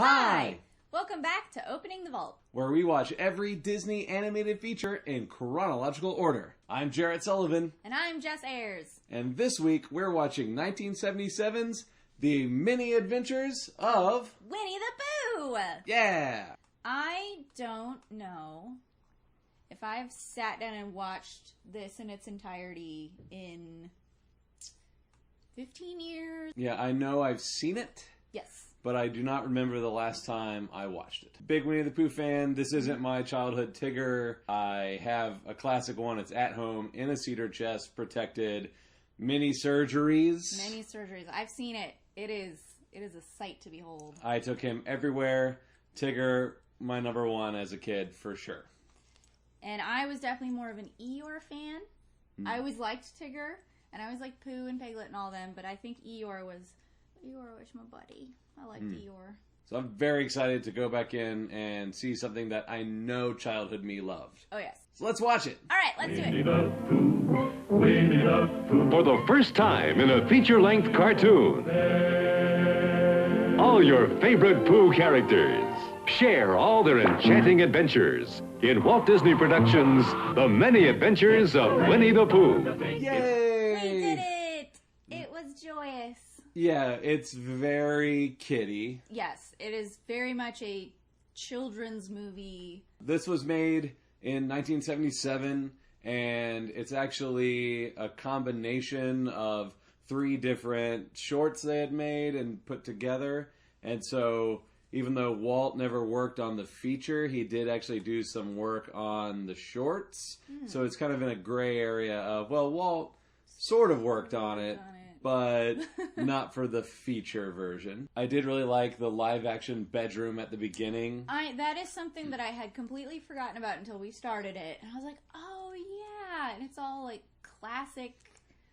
Hi! Welcome back to Opening the Vault, Where we watch every Disney animated feature in chronological order. I'm Jarrett Sullivan. and I'm Jess Ayers. And this week we're watching 1977's The Mini Adventures of... Winnie the Pooh! Yeah! I don't know if I've sat down and watched this in its entirety in 15 years. Yeah, I know I've seen it, Yes. but I do not remember the last time I watched it. Big Winnie the Pooh fan. This isn't my childhood Tigger. I have a classic one. It's at home in a cedar chest, protected. Mini surgeries. Many surgeries. I've seen it. It is a sight to behold. I took him everywhere. Tigger, my number one as a kid, for sure. And I was definitely more of an Eeyore fan. I always liked Tigger, and I always liked Pooh and Piglet and all them, but I think Eeyore was my buddy. I liked Eeyore. So I'm very excited to go back in and see something that I know childhood me loved. Oh, yes. So let's watch it. All right, let's do Winnie it. the Pooh, Winnie the Pooh. For the first time in a feature-length cartoon. All your favorite Pooh characters share all their enchanting adventures in Walt Disney Productions' The Many Adventures of Winnie the Pooh. Yay! We did it! It was joyous. Yeah, it's very kiddie. Yes, it is very much a children's movie. This was made in 1977, and it's actually a combination of 3 different shorts they had made and put together. And so, even though Walt never worked on the feature, he did actually do some work on the shorts. So it's kind of in a gray area of, well, Walt sort of worked on it, but not for the feature version. I did really like the live-action bedroom at the beginning. That is something that I had completely forgotten about until we started it. And I was like, oh, yeah. And it's all, like, classic,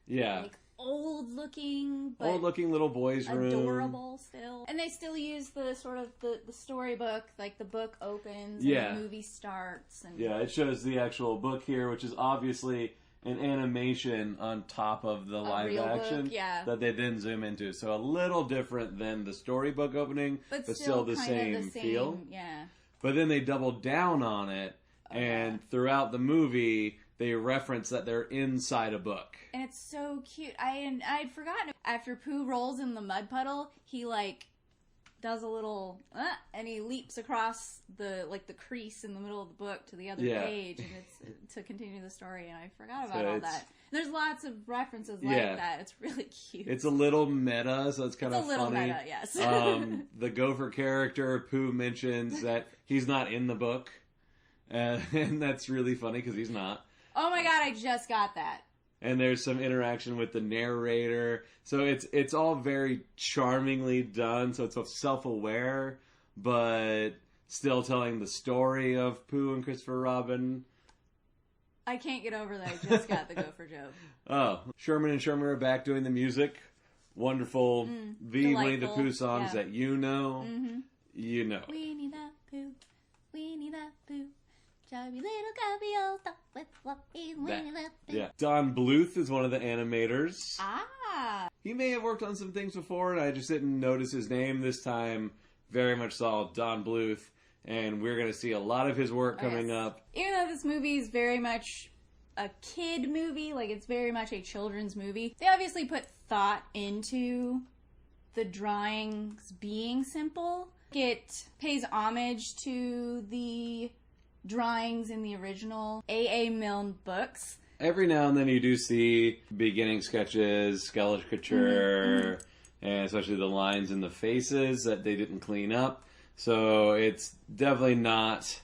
Yeah. like, old-looking, but Old-looking little boy's room. adorable still. And they still use the sort of the storybook, like the book opens Yeah. and the movie starts. And Yeah, it shows the actual book here, which is obviously an animation on top of the live real book, action yeah. that they then zoom into. So a little different than the storybook opening, but still the kind same of the feel. Yeah. But then they double down on it, and throughout the movie, they reference that they're inside a book. And it's so cute. I'd forgotten. After Pooh rolls in the mud puddle, he like does a little and he leaps across the crease in the middle of the book to the other page, and it's to continue the story. And I forgot about all that. There's lots of references like that. It's really cute. It's a little meta, so it's kind of funny. It's a little meta, yes. The Gopher character, Pooh, mentions that he's not in the book, and that's really funny because he's not. Oh my god, I just got that. And there's some interaction with the narrator. So it's all very charmingly done. So it's self-aware, but still telling the story of Pooh and Christopher Robin. I can't get over that I just got the Gopher joke. Oh, Sherman and Sherman are back doing the music. Wonderful. The Winnie the Delightful, Pooh songs that you know. You know. Winnie the Pooh, Winnie the Pooh. Chubby little cubby old dog with fluffy Winnie the Pooh. Yeah. Don Bluth is one of the animators. Ah. He may have worked on some things before, and I just didn't notice his name this time. Very much saw Don Bluth, and we're going to see a lot of his work coming up. Even though this movie is very much a kid movie, like it's very much a children's movie, they obviously put thought into the drawings being simple. It pays homage to the drawings in the original A.A. Milne books. Every now and then you do see beginning sketches, caricature, and especially the lines in the faces that they didn't clean up. So it's definitely not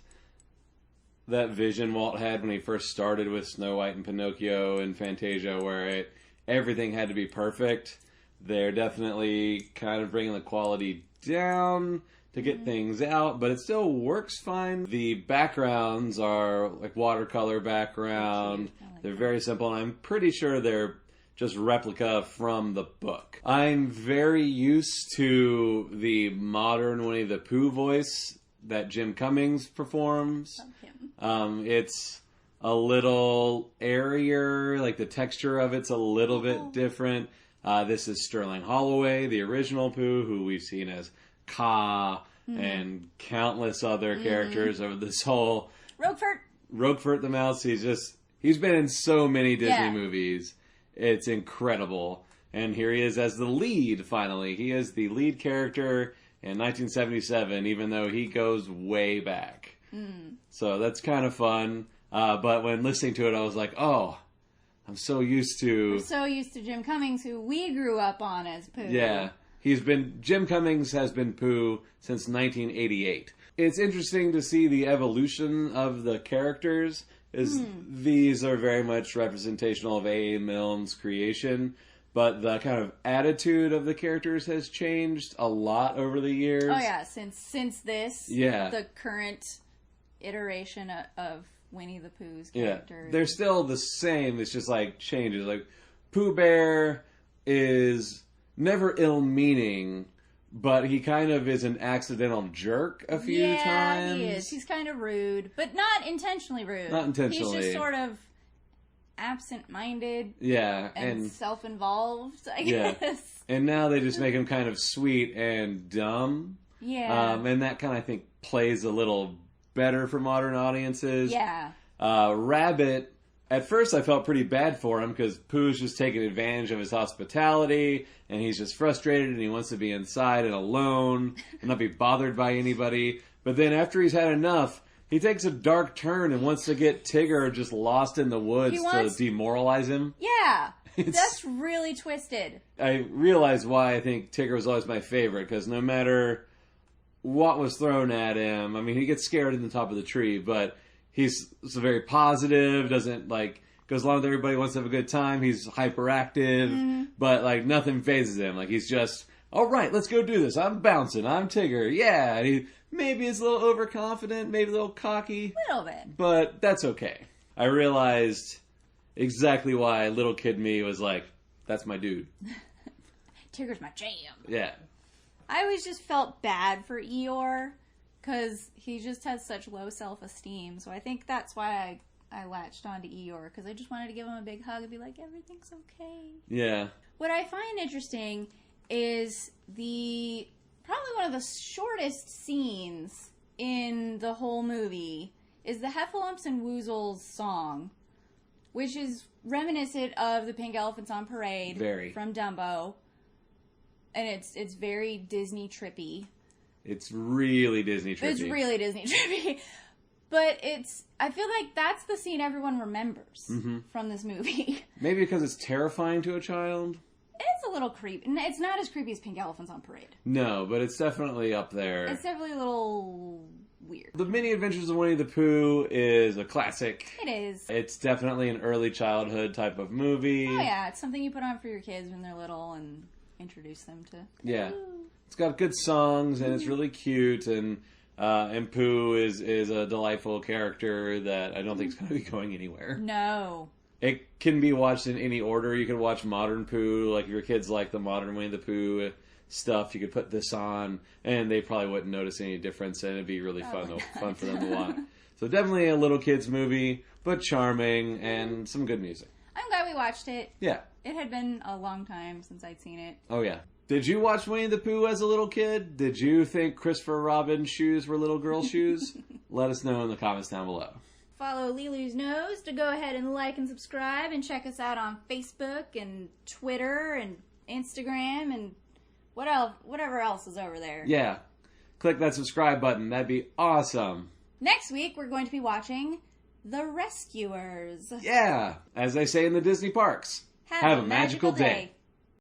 that vision Walt had when he first started with Snow White and Pinocchio and Fantasia, where everything had to be perfect. They're definitely kind of bringing the quality down to get things out, but it still works fine. The backgrounds are like watercolor background. They're very simple, and I'm pretty sure they're just replica from the book. I'm very used to the modern Winnie the Pooh voice that Jim Cummings performs. It's a little airier, like the texture of it's a little bit different. This is Sterling Holloway, the original Pooh, who we've seen as Ka and countless other characters over this whole... Roquefort the Mouse, he's been in so many Disney movies. It's incredible. And here he is as the lead, finally. He is the lead character in 1977, even though he goes way back. So that's kind of fun. But when listening to it, I was like, oh, I'm so used to... We're so used to Jim Cummings, who we grew up on as Pooh. Yeah. Jim Cummings has been Pooh since 1988. It's interesting to see the evolution of the characters, as these are very much representational of A. Milne's creation, but the kind of attitude of the characters has changed a lot over the years. Oh yeah, since this, the current iteration of Winnie the Pooh's characters. Yeah, they're still the same, it's just like changes. Like, Pooh Bear is never ill-meaning, but he kind of is an accidental jerk a few times. Yeah, he is. He's kind of rude, but not intentionally rude. Not intentionally. He's just sort of absent-minded. Yeah. And self-involved, I guess. And now they just make him kind of sweet and dumb. Yeah. And that kind of, I think, plays a little better for modern audiences. Yeah. Rabbit... At first, I felt pretty bad for him because Pooh's just taking advantage of his hospitality, and he's just frustrated, and he wants to be inside and alone and not be bothered by anybody. But then after he's had enough, he takes a dark turn and wants to get Tigger just lost in the woods to demoralize him. Yeah, that's really twisted. I realized why I think Tigger was always my favorite, because no matter what was thrown at him, I mean, he gets scared in the top of the tree, but... He's very positive, goes along with everybody, wants to have a good time. He's hyperactive, but, nothing phases him. He's just, all right, let's go do this. I'm bouncing. I'm Tigger. Yeah. And he maybe is a little overconfident, maybe a little cocky. A little bit. But that's okay. I realized exactly why little kid me was like, that's my dude. Tigger's my jam. Yeah. I always just felt bad for Eeyore. Because he just has such low self-esteem. So I think that's why I latched onto Eeyore. Because I just wanted to give him a big hug and be like, everything's okay. Yeah. What I find interesting is probably one of the shortest scenes in the whole movie is the Heffalumps and Woozles song. Which is reminiscent of the Pink Elephants on Parade. From Dumbo. And it's very Disney trippy. It's really Disney trippy. But I feel like that's the scene everyone remembers from this movie. Maybe because it's terrifying to a child? It's a little creepy. It's not as creepy as Pink Elephants on Parade. No, but it's definitely up there. It's definitely a little weird. The Mini Adventures of Winnie the Pooh is a classic. It is. It's definitely an early childhood type of movie. Oh yeah, it's something you put on for your kids when they're little and introduce them to. Yeah. It's got good songs, and it's really cute, and Pooh is a delightful character that I don't think is going to be going anywhere. No. It can be watched in any order. You can watch modern Pooh, like if your kids like the modern Winnie the Pooh stuff, you could put this on, and they probably wouldn't notice any difference, and it'd be really fun for them to watch. So definitely a little kids movie, but charming, and some good music. I'm glad we watched it. Yeah. It had been a long time since I'd seen it. Oh, yeah. Did you watch Winnie the Pooh as a little kid? Did you think Christopher Robin's shoes were little girl shoes? Let us know in the comments down below. Follow Lilu's Nose to go ahead and like and subscribe, and check us out on Facebook and Twitter and Instagram and whatever else is over there. Yeah. Click that subscribe button. That'd be awesome. Next week, we're going to be watching The Rescuers. Yeah. As they say in the Disney parks. Have a magical day.